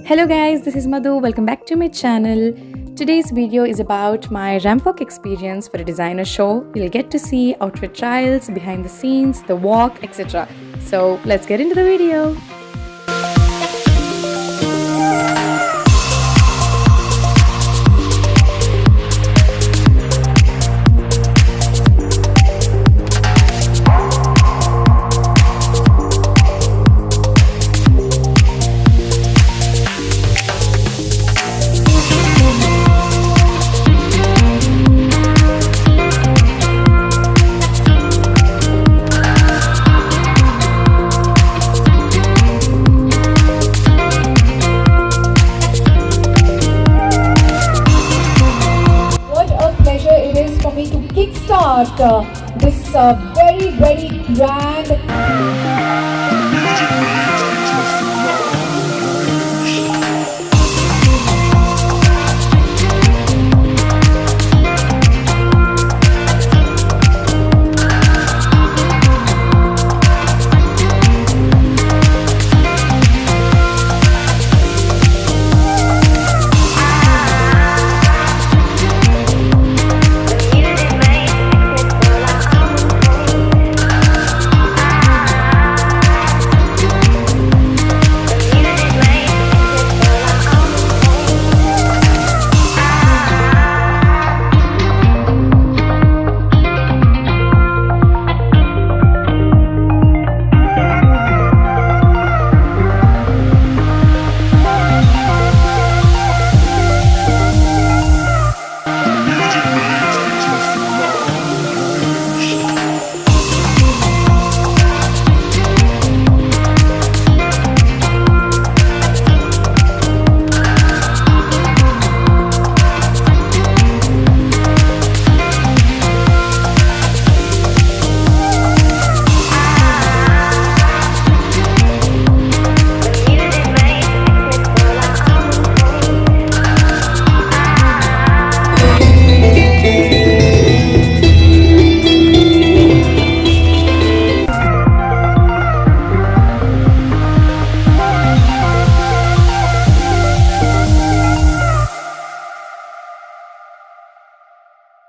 Hello guys, this is Madhu. Welcome back to my channel. Today's video is about my ramp walk experience for a designer show. You'll get to see outfit trials, behind the scenes, the walk, etc. So let's get into the video. Pleasure it is for me to kickstart this very grand